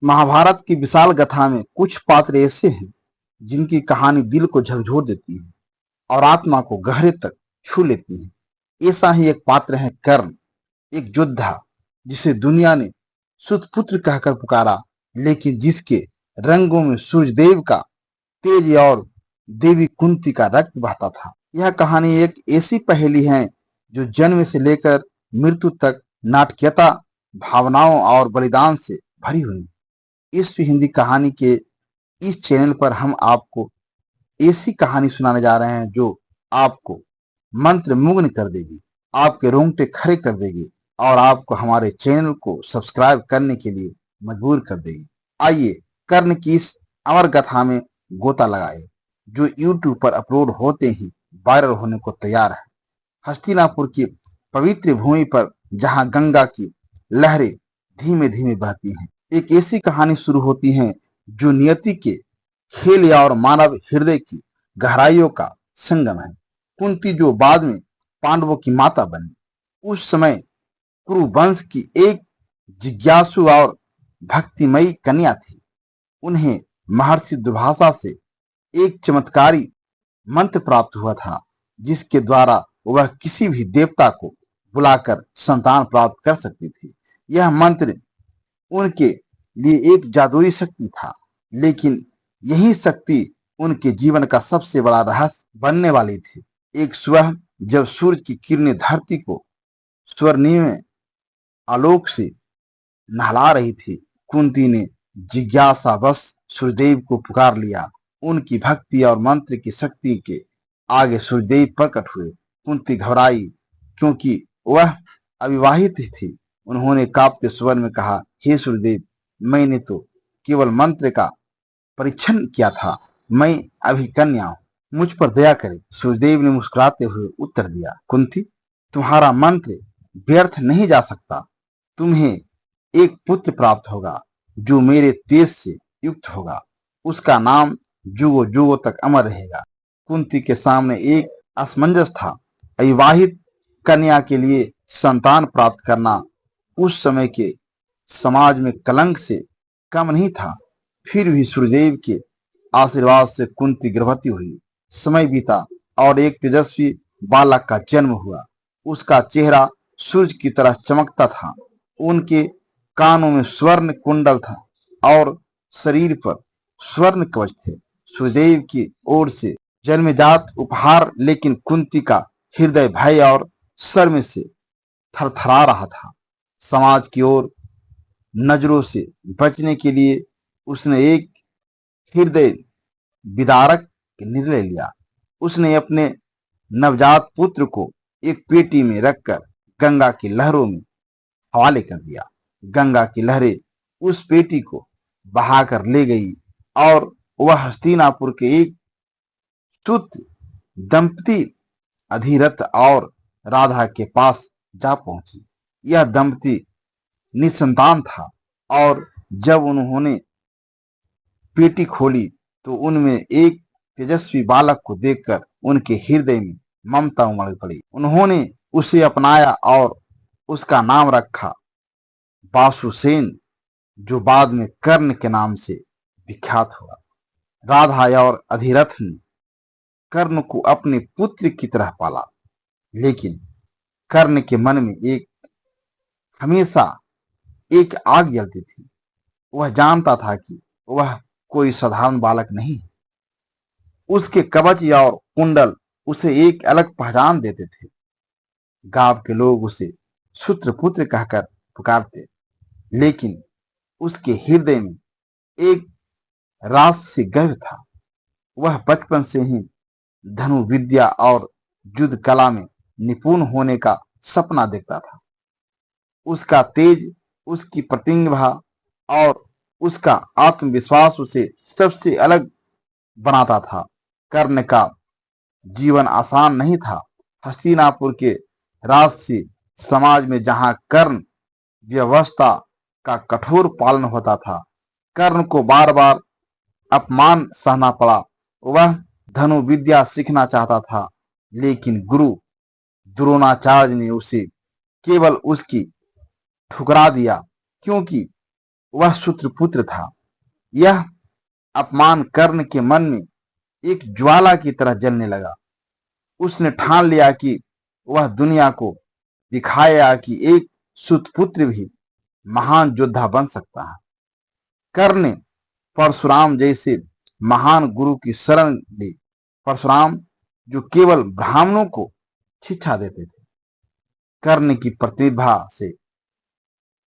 महाभारत की विशाल गाथा में कुछ पात्र ऐसे हैं जिनकी कहानी दिल को झकझोर देती है और आत्मा को गहरे तक छू लेती है। ऐसा ही एक पात्र है कर्ण, एक योद्धा जिसे दुनिया ने सुतपुत्र कहकर पुकारा, लेकिन जिसके रंगों में सूर्यदेव का तेज और देवी कुंती का रक्त बहता था। यह कहानी एक ऐसी पहेली है जो जन्म से लेकर मृत्यु तक नाटकीयता, भावनाओं और बलिदान से भरी हुई है। इस हिंदी कहानी के इस चैनल पर हम आपको ऐसी कहानी सुनाने जा रहे हैं जो आपको मंत्र मुग्ध कर देगी, आपके रोंगटे खड़े कर देगी और आपको हमारे चैनल को सब्सक्राइब करने के लिए मजबूर कर देगी। आइए कर्ण की इस अमर गाथा में गोता लगाए जो यूट्यूब पर अपलोड होते ही वायरल होने को तैयार है। हस्तिनापुर की पवित्र भूमि पर जहां गंगा की लहरें धीमे धीमे बहती हैं, एक ऐसी कहानी शुरू होती है जो नियति के खेल या और मानव हृदय की गहराइयों का संगम है। कुंती जो बाद में पांडवों की माता बनी, उस समय कुरु वंश की एक जिज्ञासु और भक्तिमयी कन्या थी। उन्हें महर्षि दुर्वासा से एक चमत्कारी मंत्र प्राप्त हुआ था जिसके द्वारा वह किसी भी देवता को बुलाकर संतान प्राप्त कर सकती थी। यह मंत्र उनके लिए एक जादुई शक्ति था, लेकिन यही शक्ति उनके जीवन का सबसे बड़ा रहस्य बनने वाली थी। एक सुबह जब सूरज की किरणें धरती को स्वर्णिम आलोक से नहला रही थी, कुंती ने जिज्ञासावश सूर्यदेव को पुकार लिया। उनकी भक्ति और मंत्र की शक्ति के आगे सूर्यदेव प्रकट हुए। कुंती घबराई क्योंकि वह अविवाहित थी। उन्होंने कांपते स्वर में कहा, हे सूर्यदेव, मैंने तो केवल मंत्र का परीक्षण किया था, मैं अभी कन्या हूं, मुझ पर दया करें। सूर्यदेव ने मुस्कुराते हुए उत्तर दिया, कुंती, तुम्हारा मंत्र व्यर्थ नहीं जा सकता। तुम्हें एक पुत्र प्राप्त होगा जो मेरे तेज से युक्त होगा। उसका नाम जुगों जुगों तक अमर रहेगा। कुंती के सामने एक असमंजस था। अविवाहित कन्या के लिए संतान प्राप्त करना उस समय के समाज में कलंक से कम नहीं था। फिर भी सूर्यदेव के आशीर्वाद से कुंती गर्भवती हुई। समय बीता और एक तेजस्वी बालक का जन्म हुआ। उसका चेहरा सूर्य की तरह चमकता था। उनके कानों में स्वर्ण कुंडल था और शरीर पर स्वर्ण कवच थे। सूर्यदेव की ओर से जन्मजात उपहार, लेकिन कुंती का हृदय भय और शर्म से थरथरा रहा था। समाज की ओर नजरों से बचने के लिए उसने एक हृदय विदारक निर्णय लिया। उसने अपने नवजात पुत्र को एक पेटी में रखकर गंगा की लहरों में हवाले कर दिया। गंगा की लहरें उस पेटी को बहाकर ले गई और वह हस्तिनापुर के एक सूत्र दंपति अधिरथ और राधा के पास जा पहुंची। यह दंपति निसंतान था और जब उन्होंने पेटी खोली तो उनमें एक तेजस्वी बालक को देखकर उनके हृदय में ममता उमड़ पड़ी। उन्होंने उसे अपनाया और उसका नाम रखा वासुसेन, जो बाद में कर्ण के नाम से विख्यात हुआ। राधा और अधिरथ ने कर्ण को अपने पुत्र की तरह पाला, लेकिन कर्ण के मन में हमेशा एक आग जलती थी। वह जानता था कि वह कोई साधारण बालक नहीं है। उसके कवच और कुंडल उसे एक अलग पहचान देते थे। गांव के लोग उसे सूत्रपुत्र कहकर पुकारते, लेकिन उसके हृदय में एक राजसी गर्व था। वह बचपन से ही धनु विद्या और युद्ध कला में निपुण होने का सपना देखता था। उसका तेज, उसकी प्रतिभा और उसका आत्मविश्वास उसे सबसे अलग बनाता था। कर्ण का जीवन आसान नहीं था। हस्तिनापुर के राजसी समाज में जहां कर्ण व्यवस्था का कठोर पालन होता था, कर्ण को बार बार अपमान सहना पड़ा। वह धनु विद्या सीखना चाहता था, लेकिन गुरु द्रोणाचार्य ने उसे केवल उसकी ठुकरा दिया, क्योंकि वह सूत्रपुत्र था। यह अपमान कर्ण के मन में एक ज्वाला की तरह जलने लगा। उसने ठान लिया कि वह दुनिया को दिखाया कि एक सूतपुत्र भी महान योद्धा बन सकता है। कर्ण ने परशुराम जैसे महान गुरु की शरण ली। परशुराम जो केवल ब्राह्मणों को शिक्षा देते थे, कर्ण की प्रतिभा से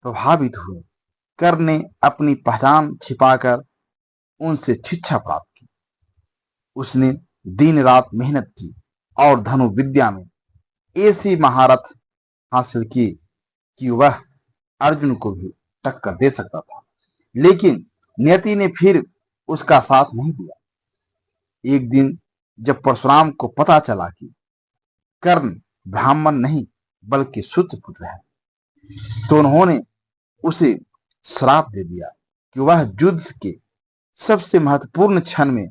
प्रभावित हुए। कर्ण ने अपनी पहचान छिपाकर उनसे शिक्षा प्राप्त की। उसने दिन रात मेहनत की और धनु विद्या में ऐसी महारत हासिल की कि वह अर्जुन को भी टक्कर दे सकता था। लेकिन नियति ने फिर उसका साथ नहीं दिया। एक दिन जब परशुराम को पता चला कि कर्ण ब्राह्मण नहीं बल्कि सूत्रपुत्र है, तो उन्होंने उसे श्राप दे दिया कि वह युद्ध के सबसे महत्वपूर्ण क्षण में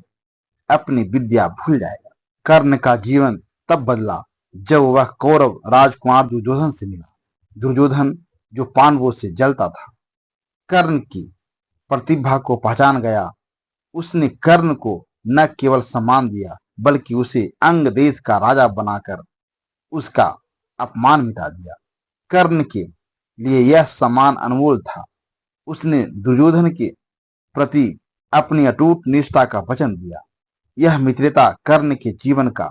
अपनी विद्या भूल जाएगा। कर्ण का जीवन तब बदला जब वह कौरव राजकुमार दुर्योधन से मिला। दुर्योधन जो पांडवों से जलता था, कर्ण की प्रतिभा को पहचान गया। उसने कर्ण को न केवल सम्मान दिया बल्कि उसे अंग देश का राजा बनाकर उसका अपमान मिटा दिया। कर्ण के लिए यह सम्मान अनमोल था। उसने दुर्योधन के प्रति अपनी अटूट निष्ठा का वचन दिया। यह मित्रता कर्ण के जीवन का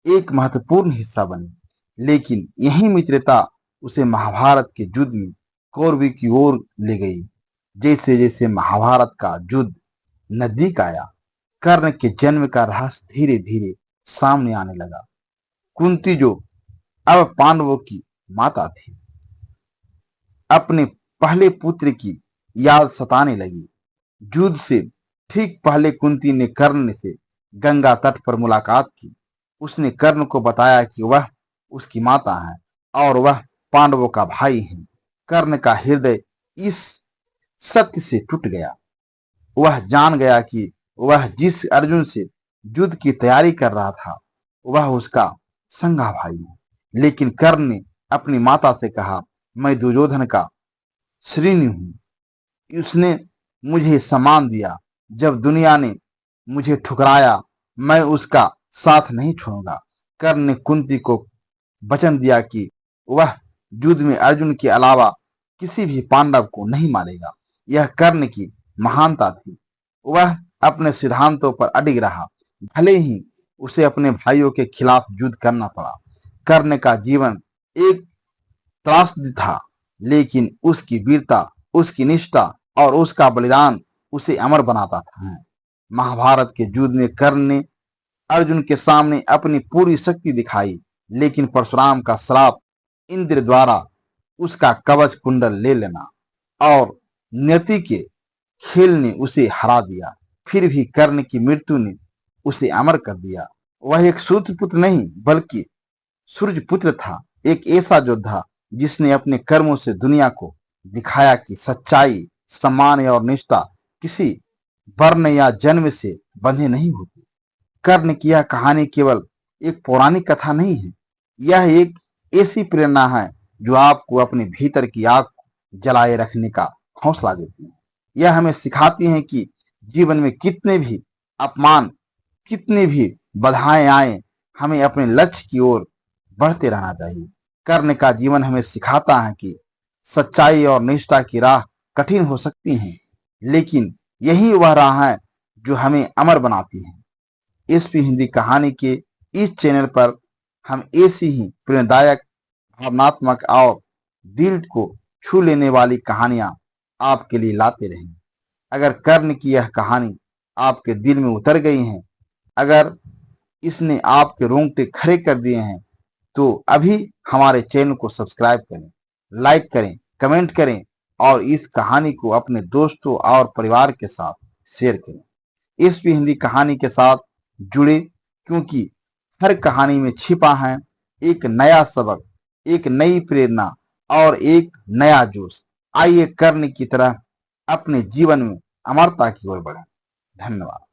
एक महत्वपूर्ण हिस्सा बनी। लेकिन यही मित्रता उसे महाभारत के युद्ध में कौरवी की ओर ले गई। जैसे जैसे महाभारत का युद्ध नजदीक आया, कर्ण के जन्म का रहस्य धीरे धीरे सामने आने लगा। कुंती जो अब पांडवों की माता थी, अपने पहले पुत्र की याद सताने लगी। युद्ध से ठीक पहले कुंती ने कर्ण से गंगा तट पर मुलाकात की। उसने कर्ण को बताया कि वह उसकी माता है और वह पांडवों का भाई है। कर्ण का हृदय इस सत्य से टूट गया। वह जान गया कि वह जिस अर्जुन से युद्ध की तैयारी कर रहा था वह उसका संगा भाई है। लेकिन कर्ण ने अपनी माता से कहा, मैं दुर्योधन का श्रीनी हूं। उसने मुझे सम्मान दिया। जब दुनिया ने मुझे ठुकराया मैं उसका साथ नहीं छोड़ूंगा। कर्ण ने कुंती को वचन दिया कि वह युद्ध में अर्जुन के अलावा किसी भी पांडव को नहीं मारेगा। यह कर्ण की महानता थी। वह अपने सिद्धांतों पर अडिग रहा, भले ही उसे अपने भाइयों के खिलाफ युद्ध करना पड़ा। कर्ण का जीवन एक त्रासदी था, लेकिन उसकी वीरता, उसकी निष्ठा और उसका बलिदान उसे अमर बनाता था। महाभारत के युद्ध में कर्ण ने अर्जुन के सामने अपनी पूरी शक्ति दिखाई, लेकिन परशुराम का श्राप, इंद्र द्वारा उसका कवच कुंडल ले लेना और नियति के खेल ने उसे हरा दिया। फिर भी कर्ण की मृत्यु ने उसे अमर कर दिया। वह एक सूत्रपुत्र नहीं बल्कि सूर्यपुत्र था, एक ऐसा योद्धा जिसने अपने कर्मों से दुनिया को दिखाया कि सच्चाई, सम्मान और निष्ठा किसी वर्ण या जन्म से बंधे नहीं होती। कर्ण की यह कहानी केवल एक पौराणिक कथा नहीं है, यह एक ऐसी प्रेरणा है जो आपको अपने भीतर की आग को जलाए रखने का हौसला देती है। यह हमें सिखाती है कि जीवन में कितने भी अपमान, कितनी भी बाधाएं आए, हमें अपने लक्ष्य की ओर बढ़ते रहना चाहिए। कर्ण का जीवन हमें सिखाता है कि सच्चाई और निष्ठा की राह कठिन हो सकती है, लेकिन यही वह राह है जो हमें अमर बनाती है। एसपी हिंदी कहानी के इस चैनल पर हम ऐसी ही प्रेरणादायक, भावनात्मक और दिल को छू लेने वाली कहानियां आपके लिए लाते रहेंगे। अगर कर्ण की यह कहानी आपके दिल में उतर गई है, अगर इसने आपके रोंगटे खड़े कर दिए हैं, तो अभी हमारे चैनल को सब्सक्राइब करें, लाइक करें, कमेंट करें और इस कहानी को अपने दोस्तों और परिवार के साथ शेयर करें। एसपी हिंदी कहानी के साथ जुड़े, क्योंकि हर कहानी में छिपा है एक नया सबक, एक नई प्रेरणा और एक नया जोश। आइए कर्ण की तरह अपने जीवन में अमरता की ओर बढ़ें। धन्यवाद।